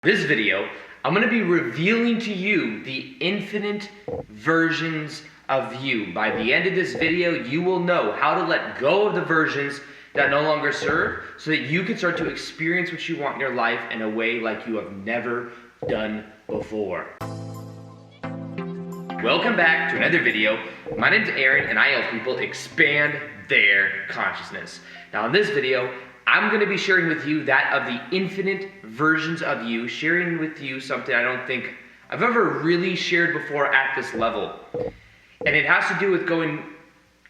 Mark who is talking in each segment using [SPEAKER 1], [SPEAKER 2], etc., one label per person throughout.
[SPEAKER 1] This video, I'm going to be revealing to you the infinite versions of you. By the end of this video, you will know how to let go of the versions that no longer serve so that you can start to experience what you want in your life in a way like you have never done before. Welcome back to another video. My name is Aaron and I help people expand their consciousness. Now in this video, I'm going to be sharing with you that of the infinite versions of you, sharing with you something I don't think I've ever really shared before at this level. And it has to do with going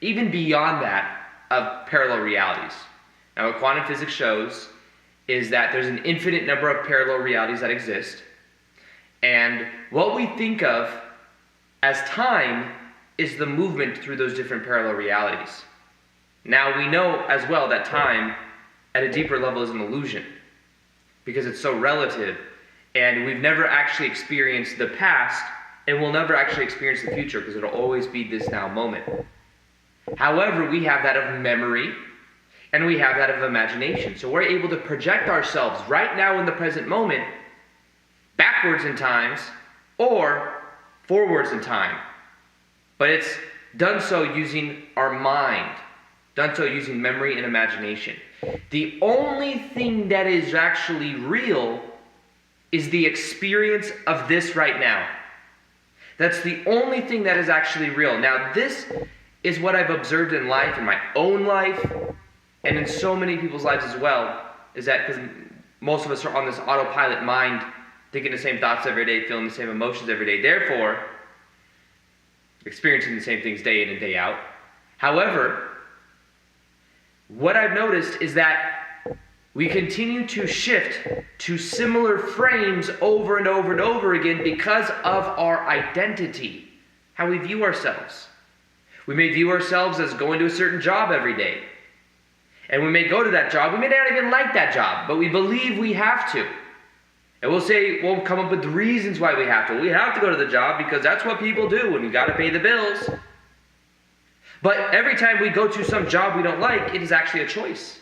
[SPEAKER 1] even beyond that of parallel realities. Now what quantum physics shows is that there's an infinite number of parallel realities that exist. And what we think of as time is the movement through those different parallel realities. Now we know as well that time at a deeper level is an illusion because it's so relative, and we've never actually experienced the past and we'll never actually experience the future because it'll always be this now moment. However, we have that of memory and we have that of imagination. So we're able to project ourselves right now in the present moment backwards in times or forwards in time. But it's done so using our mind, done so using memory and imagination. The only thing that is actually real is the experience of this right now. That's the only thing that is actually real. Now this is what I've observed in life, in my own life, and in so many people's lives as well, is that because most of us are on this autopilot mind, thinking the same thoughts every day, feeling the same emotions every day, therefore experiencing the same things day in and day out. However, what I've noticed is that we continue to shift to similar frames over and over and over again because of our identity, how we view ourselves. We may view ourselves as going to a certain job every day. And we may go to that job, we may not even like that job, but we believe we have to. And we'll come up with reasons why we have to. We have to go to the job because that's what people do when we got to pay the bills. But every time we go to some job we don't like, it is actually a choice.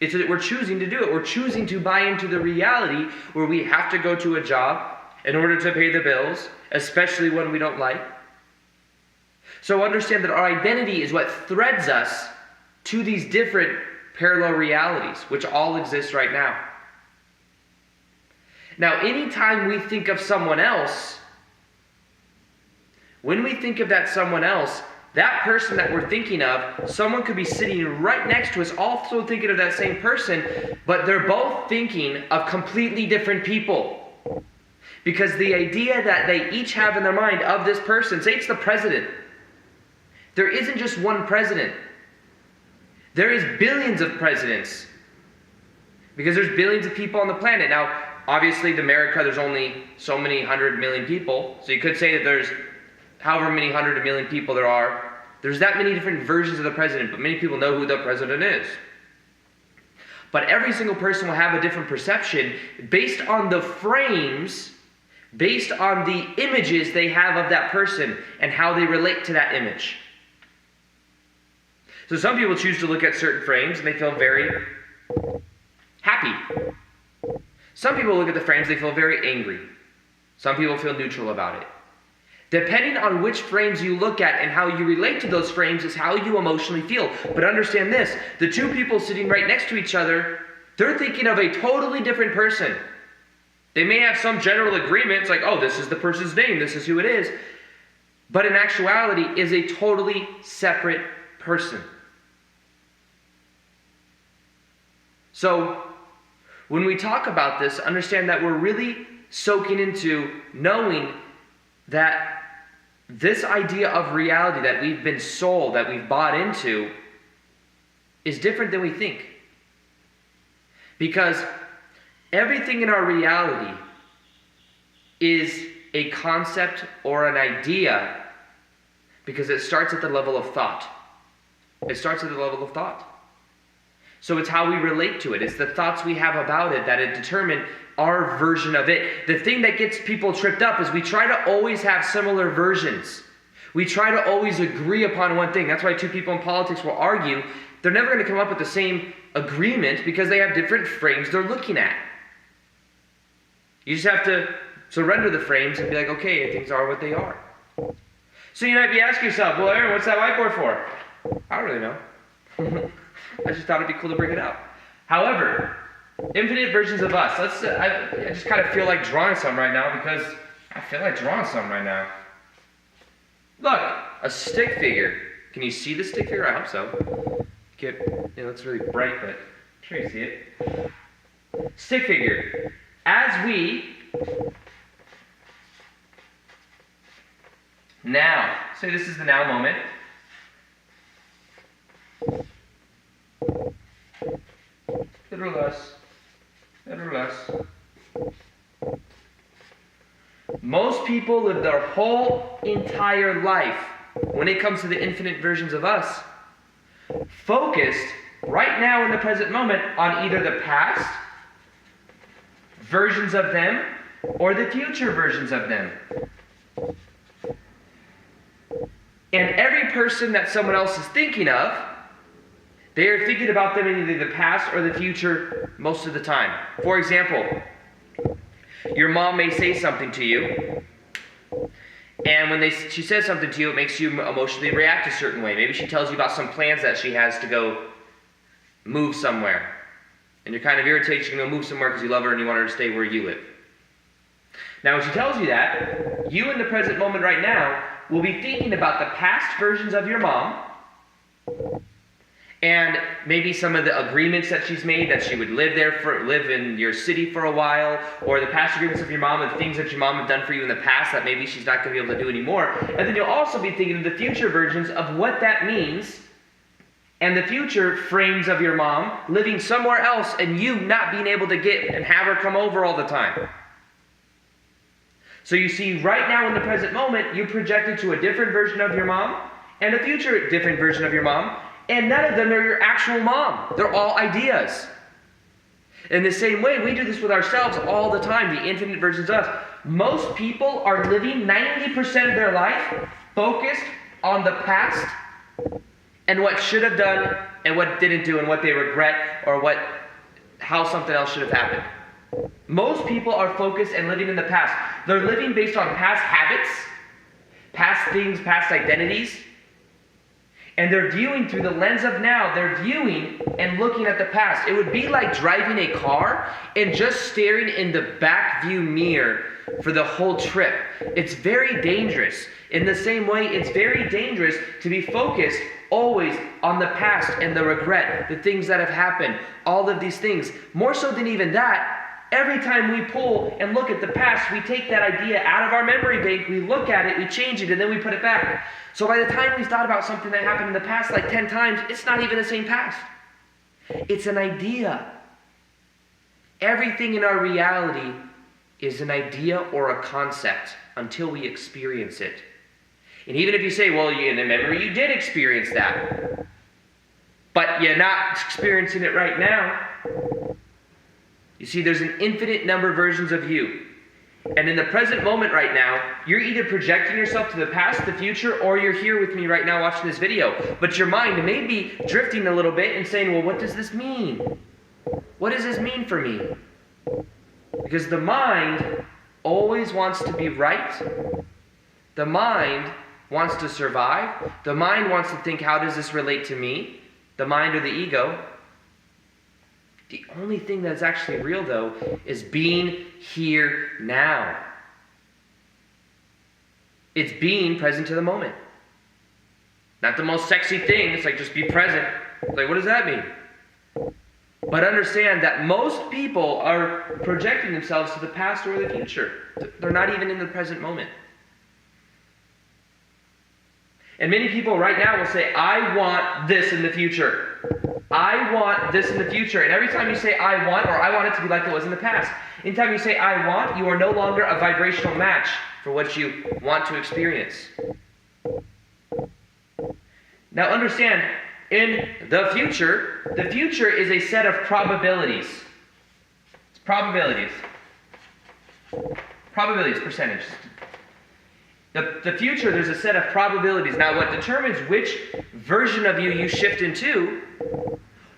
[SPEAKER 1] It's that we're choosing to do it. We're choosing to buy into the reality where we have to go to a job in order to pay the bills, especially when we don't like. So understand that our identity is what threads us to these different parallel realities, which all exist right now. Now, anytime we think of someone else, when we think of that someone else, that person that we're thinking of, someone could be sitting right next to us also thinking of that same person, but they're both thinking of completely different people. Because the idea that they each have in their mind of this person, say it's the president. There isn't just one president. There is billions of presidents. Because there's billions of people on the planet. Now, obviously in America there's only so many 100 million people, so you could say that there's however many 100 million people there are, there's that many different versions of the president, but many people know who the president is. But every single person will have a different perception based on the frames, based on the images they have of that person and how they relate to that image. So some people choose to look at certain frames and they feel very happy. Some people look at the frames, they feel very angry. Some people feel neutral about it. Depending on which frames you look at and how you relate to those frames is how you emotionally feel. But understand this, the two people sitting right next to each other, they're thinking of a totally different person. They may have some general agreements like, oh, this is the person's name, this is who it is. But in actuality, is a totally separate person. So, when we talk about this, understand that we're really soaking into knowing that this idea of reality that we've been sold, that we've bought into, is different than we think. Because everything in our reality is a concept or an idea because it starts at the level of thought. It starts at the level of thought. So it's how we relate to it. It's the thoughts we have about it that determine our version of it. The thing that gets people tripped up is we try to always have similar versions. We try to always agree upon one thing. That's why two people in politics will argue. They're never going to come up with the same agreement because they have different frames they're looking at. You just have to surrender the frames and be like, okay, things are what they are. So you might be asking yourself, well, Aaron, what's that whiteboard for? I don't really know. I just thought it'd be cool to bring it up. However, infinite versions of us. I just kind of feel like drawing some right now because I feel like drawing some right now. Look, a stick figure. Can you see the stick figure? I hope so. It's really bright, but I'm sure you see it. Stick figure. As we now, say this is the now moment. Little less. Little less. Most people live their whole entire life, when it comes to the infinite versions of us, focused right now in the present moment on either the past versions of them or the future versions of them. And every person that someone else is thinking of, they are thinking about them in either the past or the future most of the time. For example, your mom may say something to you, and when she says something to you, it makes you emotionally react a certain way. Maybe she tells you about some plans that she has to go move somewhere. And you're kind of irritated she's going to move somewhere because you love her and you want her to stay where you live. Now, when she tells you that, you in the present moment right now will be thinking about the past versions of your mom and maybe some of the agreements that she's made, that she would live in your city for a while, or the past agreements of your mom and things that your mom had done for you in the past that maybe she's not going to be able to do anymore. And then you'll also be thinking of the future versions of what that means and the future frames of your mom living somewhere else and you not being able to get and have her come over all the time. So you see, right now in the present moment, you're projected to a different version of your mom and a future different version of your mom, and none of them are your actual mom. They're all ideas. In the same way, we do this with ourselves all the time, the infinite versions of us. Most people are living 90% of their life focused on the past and what should have done and what didn't do and what they regret or how something else should have happened. Most people are focused and living in the past. They're living based on past habits, past things, past identities, and they're viewing through the lens of now. They're viewing and looking at the past. It would be like driving a car and just staring in the back view mirror for the whole trip. It's very dangerous. In the same way, it's very dangerous to be focused always on the past and the regret, the things that have happened, all of these things. More so than even that, every time we pull and look at the past, we take that idea out of our memory bank, we look at it, we change it, and then we put it back. So by the time we've thought about something that happened in the past like 10 times, it's not even the same past. It's an idea. Everything in our reality is an idea or a concept until we experience it. And even if you say, well, in the memory you did experience that, but you're not experiencing it right now. You see, there's an infinite number of versions of you. And in the present moment right now, you're either projecting yourself to the past, the future, or you're here with me right now watching this video. But your mind may be drifting a little bit and saying, well, what does this mean? What does this mean for me? Because the mind always wants to be right. The mind wants to survive. The mind wants to think, how does this relate to me? The mind or the ego. The only thing that's actually real, though, is being here now. It's being present to the moment. Not the most sexy thing. It's like, just be present. Like, what does that mean? But understand that most people are projecting themselves to the past or the future. They're not even in the present moment. And many people right now will say, I want this in the future. I want this in the future. And every time you say I want, or I want it to be like it was in the past, anytime you say I want, you are no longer a vibrational match for what you want to experience. Now understand, in the future is a set of probabilities. It's probabilities. Probabilities, percentage. The future, there's a set of probabilities. Now, what determines which version of you shift into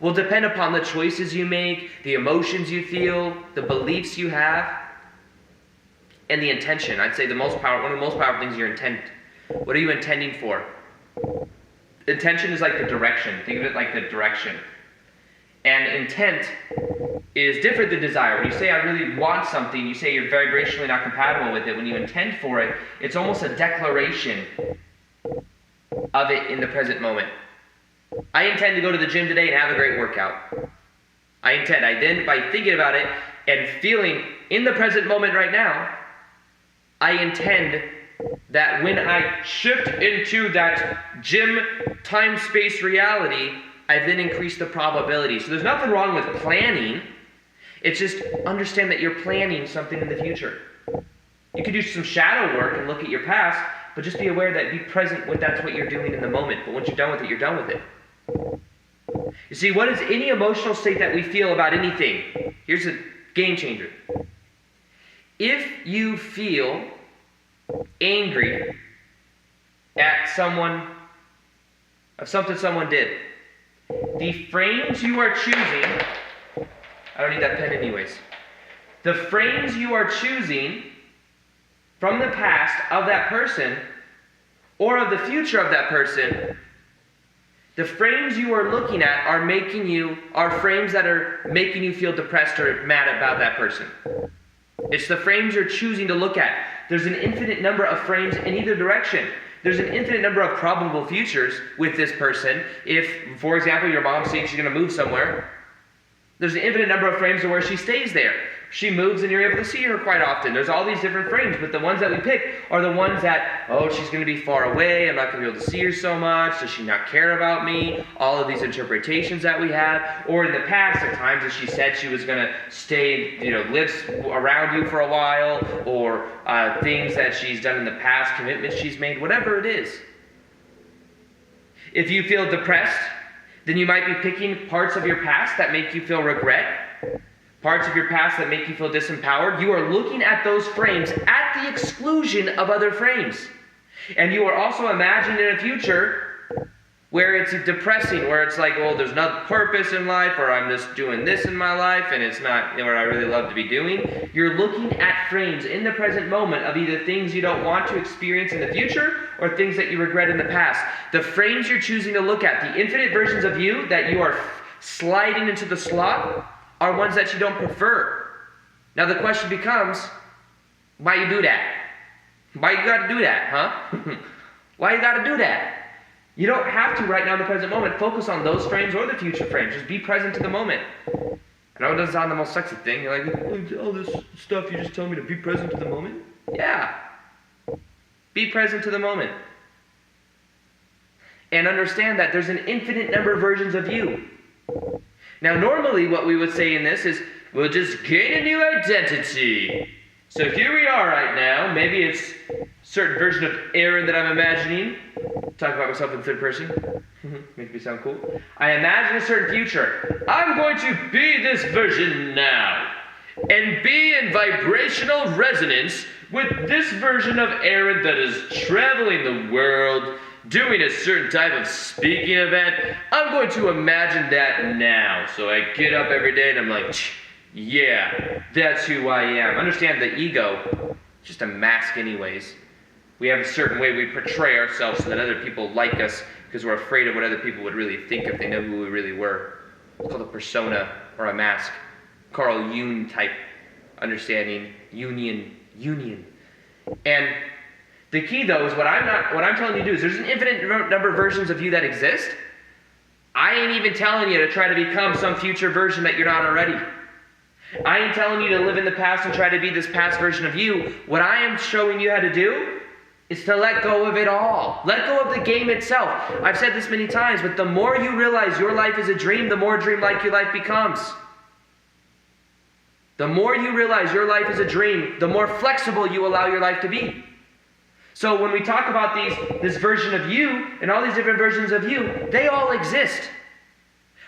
[SPEAKER 1] will depend upon the choices you make, the emotions you feel, the beliefs you have. and the intention. I'd say one of the most powerful things is your intent. What are you intending for? Intention is like the direction. Think of it like the direction. And intent is different than desire. When you say I really want something, you say you're vibrationally not compatible with it. When you intend for it, it's almost a declaration of it in the present moment. I intend to go to the gym today and have a great workout. I then, by thinking about it and feeling in the present moment right now, I intend that when I shift into that gym time-space reality, I then increase the probability. So there's nothing wrong with planning. It's just understand that you're planning something in the future. You could do some shadow work and look at your past, but just be aware that be present when that's what you're doing in the moment. But once you're done with it, you're done with it. You see, what is any emotional state that we feel about anything? Here's a game changer. If you feel angry at something someone did, the frames you are choosing, I don't need that pen anyways. The frames you are choosing from the past of that person or of the future of that person, the frames you are looking at are frames that are making you feel depressed or mad about that person. It's the frames you're choosing to look at. There's an infinite number of frames in either direction. There's an infinite number of probable futures with this person. If, for example, your mom saying she's going to move somewhere, there's an infinite number of frames of where she stays there. She moves and you're able to see her quite often. There's all these different frames, but the ones that we pick are the ones that, she's going to be far away, I'm not going to be able to see her so much, does she not care about me? All of these interpretations that we have. Or in the past, at times that she said she was going to stay, live around you for a while, or things that she's done in the past, commitments she's made, whatever it is. If you feel depressed, then you might be picking parts of your past that make you feel regret, parts of your past that make you feel disempowered. You are looking at those frames at the exclusion of other frames. And you are also imagining a future where it's depressing, where it's like, there's no purpose in life, or I'm just doing this in my life, and it's not what I really love to be doing. You're looking at frames in the present moment of either things you don't want to experience in the future or things that you regret in the past. The frames you're choosing to look at, the infinite versions of you that you are sliding into the slot, are ones that you don't prefer. Now the question becomes, why you do that? Why you gotta do that, huh? Why you gotta do that? You don't have to right now in the present moment focus on those frames or the future frames. Just be present to the moment. I know it doesn't sound the most sexy thing. You're like, all this stuff you just tell me to be present to the moment? Yeah. Be present to the moment. And understand that there's an infinite number of versions of you. Now, normally what we would say in this is, we'll just gain a new identity. So here we are right now. Maybe it's a certain version of Aaron that I'm imagining. Talk about myself in third person. Make me sound cool. I imagine a certain future. I'm going to be this version now. And be in vibrational resonance with this version of Aaron that is traveling the world, doing a certain type of speaking event. I'm going to imagine that now. So I get up every day and I'm like, yeah, that's who I am. Understand the ego is just a mask anyways. We have a certain way we portray ourselves so that other people like us because we're afraid of what other people would really think if they know who we really were. It's called a persona or a mask. Carl Jung type understanding, union. And the key, though, is what I'm telling you to do is there's an infinite number of versions of you that exist. I ain't even telling you to try to become some future version that you're not already. I ain't telling you to live in the past and try to be this past version of you. What I am showing you how to do is to let go of it all. Let go of the game itself. I've said this many times, but the more you realize your life is a dream, the more dreamlike your life becomes. The more you realize your life is a dream, the more flexible you allow your life to be. So when we talk about this version of you and all these different versions of you, they all exist.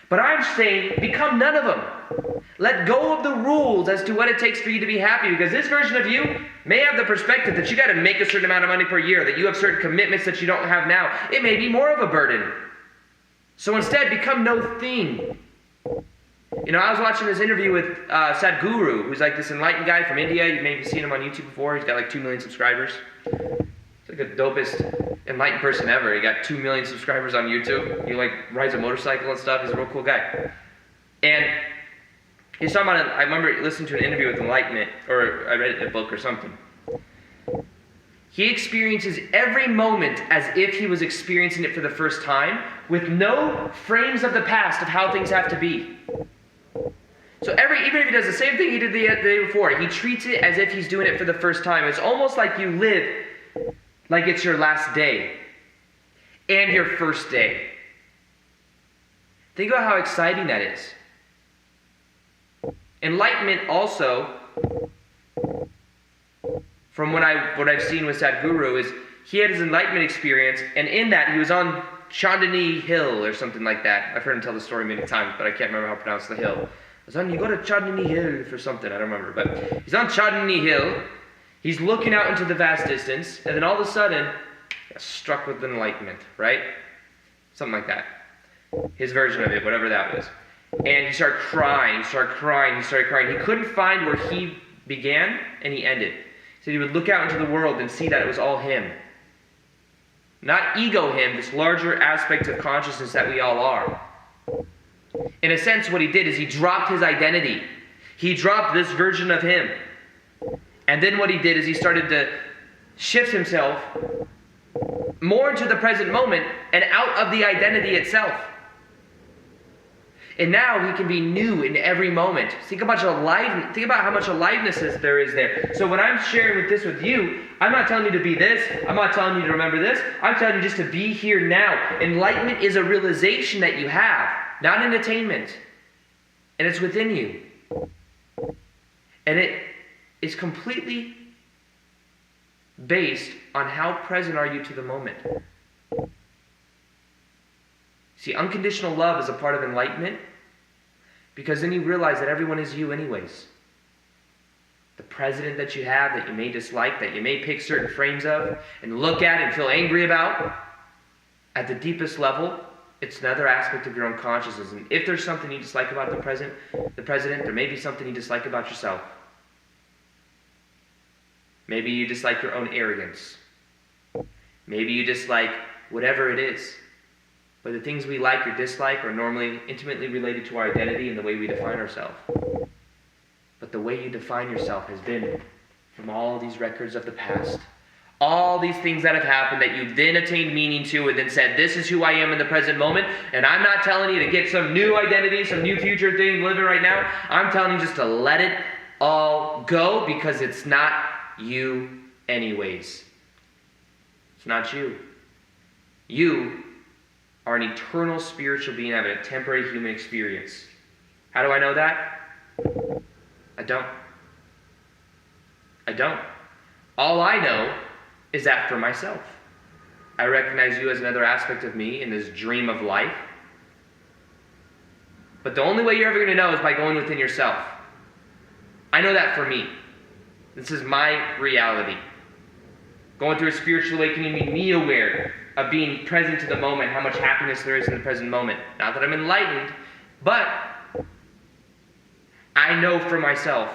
[SPEAKER 1] But I'm saying become none of them. Let go of the rules as to what it takes for you to be happy, because this version of you may have the perspective that you got to make a certain amount of money per year, that you have certain commitments that you don't have now. It may be more of a burden. So instead, become no thing. I was watching this interview with Sadhguru, who's like this enlightened guy from India. You've maybe seen him on YouTube before. He's got like 2 million subscribers. He's like the dopest enlightened person ever. He got 2 million subscribers on YouTube. He like rides a motorcycle and stuff. He's a real cool guy. And he's talking about, I remember listening to an interview with Enlightenment, or I read it in a book or something. He experiences every moment as if he was experiencing it for the first time, with no frames of the past of how things have to be. So even if he does the same thing he did the day before, he treats it as if he's doing it for the first time. It's almost like you live like it's your last day and your first day. Think about how exciting that is. Enlightenment also, from what I've seen with Sadhguru, is he had his enlightenment experience, and in that he was on Chandni Hill or something like that. I've heard him tell the story many times, but I can't remember how to pronounce the hill. You go to Chandni Hill for something, I don't remember. But he's on Chandni Hill, he's looking out into the vast distance, and then all of a sudden, he got struck with enlightenment, right? Something like that. His version of it, whatever that was. And he started crying. He couldn't find where he began and he ended. So he would look out into the world and see that it was all him. Not ego him, this larger aspect of consciousness that we all are. In a sense, what he did is he dropped his identity. He dropped this version of him. And then what he did is he started to shift himself more into the present moment and out of the identity itself. And now he can be new in every moment. Think about how much aliveness there is there. So when I'm sharing this with you, I'm not telling you to be this. I'm not telling you to remember this. I'm telling you just to be here now. Enlightenment is a realization that you have, not an attainment. And it's within you. And it is completely based on how present are you to the moment. See, unconditional love is a part of enlightenment because then you realize that everyone is you anyways. The president that you have that you may dislike, that you may pick certain frames of and look at and feel angry about, at the deepest level, it's another aspect of your own consciousness. And if there's something you dislike about the president, there may be something you dislike about yourself. Maybe you dislike your own arrogance. Maybe you dislike whatever it is. But the things we like or dislike are normally intimately related to our identity and the way we define ourselves. But the way you define yourself has been from all these records of the past. All these things that have happened that you then attained meaning to and then said, this is who I am in the present moment. And I'm not telling you to get some new identity, some new future thing living right now. I'm telling you just to let it all go because it's not you anyways. It's not you. You are an eternal spiritual being having a temporary human experience. How do I know that? I don't. All I know is that for myself. I recognize you as another aspect of me in this dream of life. But the only way you're ever going to know is by going within yourself. I know that for me. This is my reality. Going through a spiritual awakening made me aware of being present to the moment, how much happiness there is in the present moment. Not that I'm enlightened, but I know for myself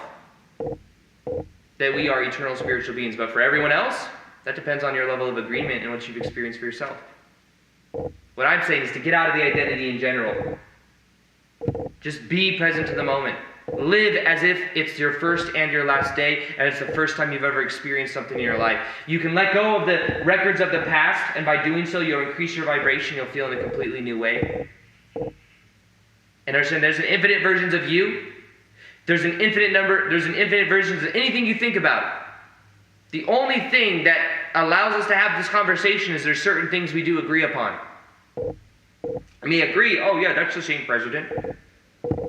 [SPEAKER 1] that we are eternal spiritual beings. But for everyone else, that depends on your level of agreement and what you've experienced for yourself. What I'm saying is to get out of the identity in general. Just be present to the moment. Live as if it's your first and your last day, and it's the first time you've ever experienced something in your life. You can let go of the records of the past, and by doing so, you'll increase your vibration. You'll feel in a completely new way. And understand, there's an infinite versions of you. There's an infinite versions of anything you think about. The only thing that allows us to have this conversation is there's certain things we do agree upon. I may agree, oh yeah, that's the same president.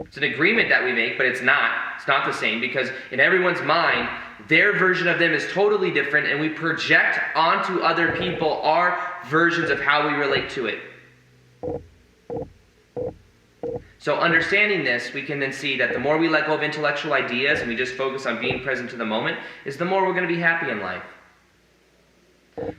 [SPEAKER 1] It's an agreement that we make, but it's not. It's not the same because in everyone's mind, their version of them is totally different, and we project onto other people our versions of how we relate to it. So understanding this, we can then see that the more we let go of intellectual ideas and we just focus on being present to the moment, is the more we're going to be happy in life.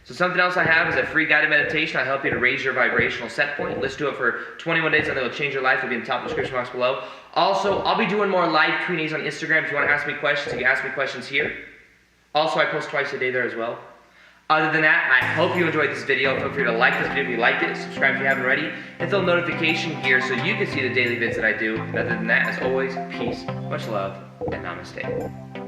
[SPEAKER 1] So something else I have is a free guided meditation. I help you to raise your vibrational set point. Listen to it for 21 days and it'll change your life. It'll be in the top description box below. Also, I'll be doing more live Q&As on Instagram. If you want to ask me questions, you can ask me questions here. Also, I post twice a day there as well. Other than that, I hope you enjoyed this video. Feel free to like this video if you liked it. Subscribe if you haven't already. Hit the notification here so you can see the daily vids that I do. And other than that, as always, peace, much love, and namaste.